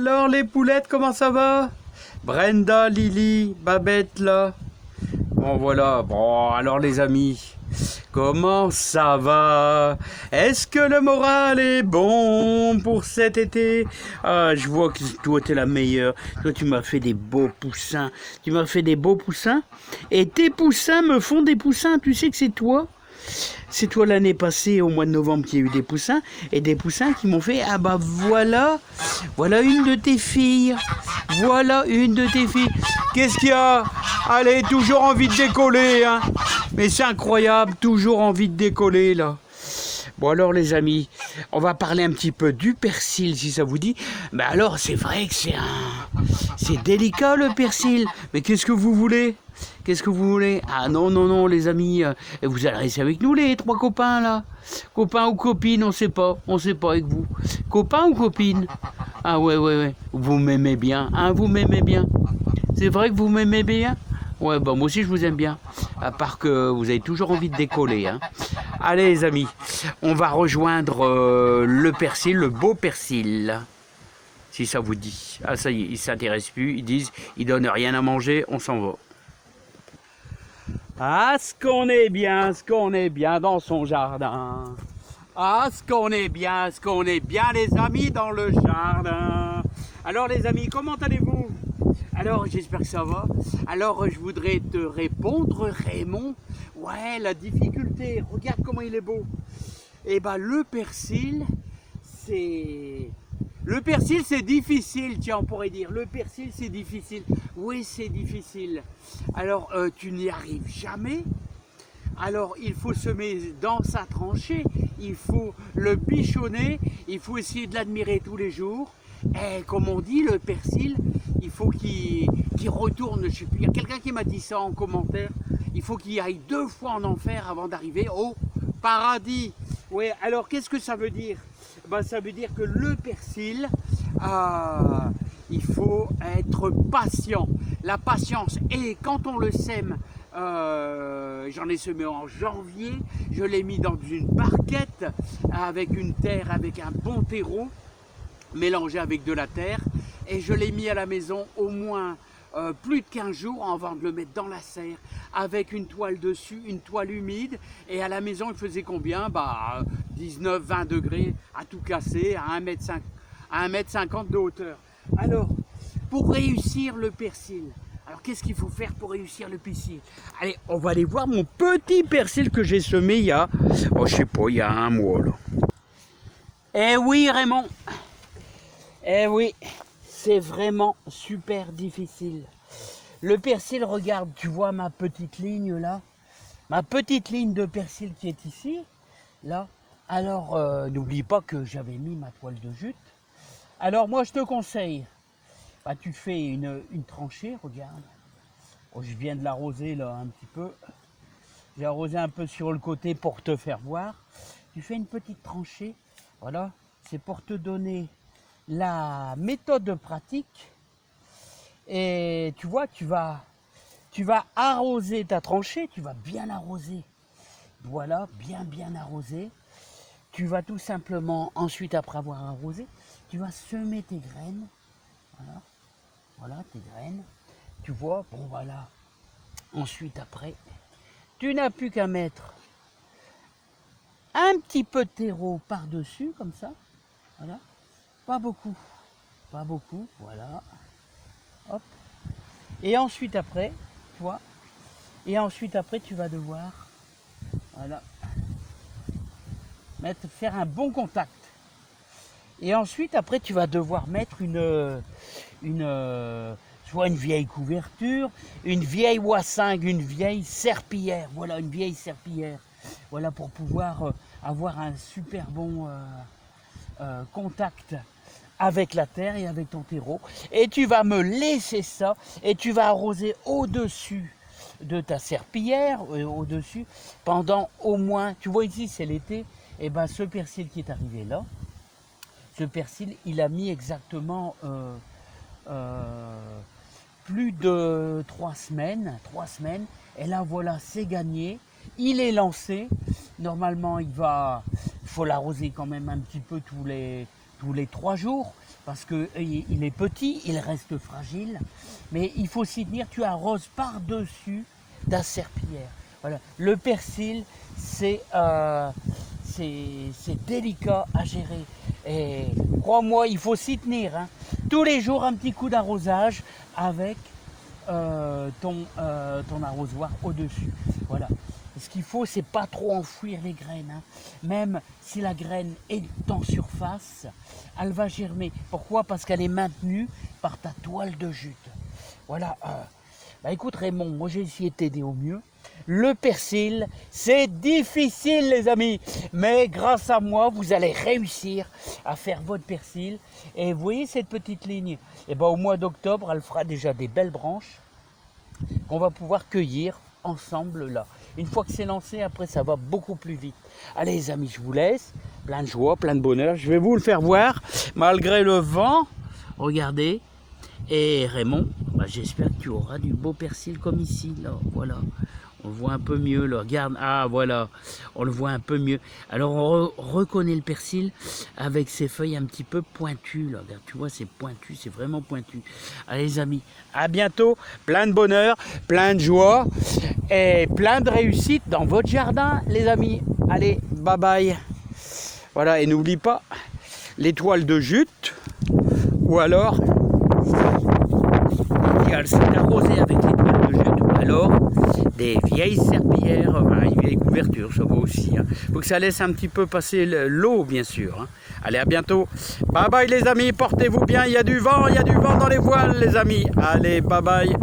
Alors les poulettes, comment ça va? Brenda, Lily, Babette là. Bon voilà, bon alors les amis, comment ça va? Est-ce que le moral est bon pour cet été? Ah, je vois que toi t'es la meilleure. Toi tu m'as fait des beaux poussins. Tu m'as fait des beaux poussins. Et tes poussins me font des poussins. Tu sais que c'est toi? C'est toi l'année passée, au mois de novembre, qui a eu des poussins. Et des poussins qui m'ont fait, ah bah voilà, voilà une de tes filles. Voilà une de tes filles. Qu'est-ce qu'il y a? Allez, toujours envie de décoller, hein. Mais c'est incroyable, toujours envie de décoller, là. Bon alors les amis, on va parler un petit peu du persil si ça vous dit. Ben alors c'est vrai que c'est délicat le persil. Mais qu'est-ce que vous voulez? Qu'est-ce que vous voulez? Ah non, non, non les amis, vous allez rester avec nous les trois copains là. Copains ou copines, on sait pas avec vous. Copains ou copines? Ah ouais, ouais, ouais, vous m'aimez bien, hein, vous m'aimez bien. C'est vrai que vous m'aimez bien? Ouais, bah moi aussi je vous aime bien. À part que vous avez toujours envie de décoller, hein. Allez les amis, on va rejoindre le persil, le beau persil. Si ça vous dit. Ah ça y est, ils ne s'intéressent plus, ils disent, ils donnent rien à manger, on s'en va. Ah ce qu'on est bien dans son jardin. Ah ce qu'on est bien les amis dans le jardin. Alors les amis, comment allez-vous? Alors j'espère que ça va. Alors je voudrais te répondre Raymond. Ouais, la difficulté, regarde comment il est beau. Eh ben le persil, c'est difficile, tiens, on pourrait dire. Le persil, c'est difficile. Oui, c'est difficile. Alors, tu n'y arrives jamais. Alors, il faut semer dans sa tranchée. Il faut le bichonner. Il faut essayer de l'admirer tous les jours. Et comme on dit, le persil, il faut qu'il retourne. Je sais plus, il y a quelqu'un qui m'a dit ça en commentaire. Il faut qu'il aille 2 fois en enfer avant d'arriver au paradis. Oui, alors qu'est-ce que ça veut dire? Ben, ça veut dire que le persil, il faut être patient. La patience, et quand on le sème, j'en ai semé en janvier, je l'ai mis dans une barquette avec une terre, avec un bon terreau, mélangé avec de la terre, et je l'ai mis à la maison au moins plus de 15 jours avant de le mettre dans la serre avec une toile dessus, une toile humide, et à la maison il faisait combien? Bah 19-20 degrés à tout casser, à 1,50 m de hauteur. Alors pour réussir le persil, alors qu'est-ce qu'il faut faire pour réussir le persil? Allez, on va aller voir mon petit persil que j'ai semé il y a, oh, je sais pas, il y a 1 mois là. Eh oui Raymond, eh oui, c'est vraiment super difficile. Le persil, regarde, tu vois ma petite ligne là? Ma petite ligne de persil qui est ici, là. Alors, n'oublie pas que j'avais mis ma toile de jute. Alors, moi, je te conseille, bah, tu fais une tranchée, regarde. Oh, je viens de l'arroser là un petit peu. J'ai arrosé un peu sur le côté pour te faire voir. Tu fais une petite tranchée, voilà. C'est pour te donner la méthode pratique. Et tu vois, tu vas arroser ta tranchée, tu vas bien arroser. Voilà, bien arroser. Tu vas tout simplement, ensuite après avoir arrosé, tu vas semer tes graines. Voilà, voilà tes graines. Tu vois, bon voilà. Ensuite après, tu n'as plus qu'à mettre un petit peu de terreau par-dessus, comme ça. Voilà, pas beaucoup, voilà. Hop. Et ensuite après, tu vois, tu vas devoir, voilà, faire un bon contact. Et ensuite après tu vas devoir mettre soit une vieille couverture, une vieille wassingue, une vieille serpillière, voilà, une vieille serpillière, voilà, pour pouvoir avoir un super bon contact avec la terre et avec ton terreau. Et tu vas me laisser ça et tu vas arroser au-dessus de ta serpillière, au-dessus, pendant au moins, tu vois ici c'est l'été, et ben ce persil qui est arrivé là, ce persil il a mis exactement plus de 3 semaines, et là voilà, c'est gagné, il est lancé. Normalement il faut l'arroser quand même un petit peu tous les 3 jours, parce qu'il est petit, il reste fragile, mais il faut s'y tenir. Tu arroses par-dessus ta serpillière. Voilà. Le persil, c'est délicat à gérer. Et crois-moi, il faut s'y tenir. Hein. Tous les jours, un petit coup d'arrosage avec ton arrosoir au-dessus. Voilà. Ce qu'il faut, c'est pas trop enfouir les graines. Hein. Même si la graine est en surface, elle va germer. Pourquoi? Parce qu'elle est maintenue par ta toile de jute. Voilà. Bah écoute Raymond, moi j'ai essayé de t'aider au mieux. Le persil, c'est difficile les amis, mais grâce à moi, vous allez réussir à faire votre persil. Et vous voyez cette petite ligne, et ben, au mois d'octobre, elle fera déjà des belles branches qu'on va pouvoir cueillir ensemble là. Une fois que c'est lancé, après ça va beaucoup plus vite. Allez les amis, je vous laisse, plein de joie, plein de bonheur. Je vais vous le faire voir, malgré le vent, regardez. Et Raymond, bah, j'espère que tu auras du beau persil comme ici, là, voilà. On le voit un peu mieux, là, regarde, ah voilà, on le voit un peu mieux. Alors on reconnaît le persil avec ses feuilles un petit peu pointues, là, regarde, tu vois, c'est pointu, c'est vraiment pointu. Allez les amis, à bientôt, plein de bonheur, plein de joie et plein de réussite dans votre jardin, les amis. Allez, bye bye. Voilà, et n'oublie pas, l'étoile de jute, ou alors... c'est arrosé avec les toiles de jute ou alors des vieilles serpillières, une vieille couverture, ça va aussi. Il faut que ça laisse un petit peu passer l'eau, bien sûr. Hein. Allez, à bientôt. Bye bye les amis, portez-vous bien, il y a du vent dans les voiles les amis. Allez, bye bye.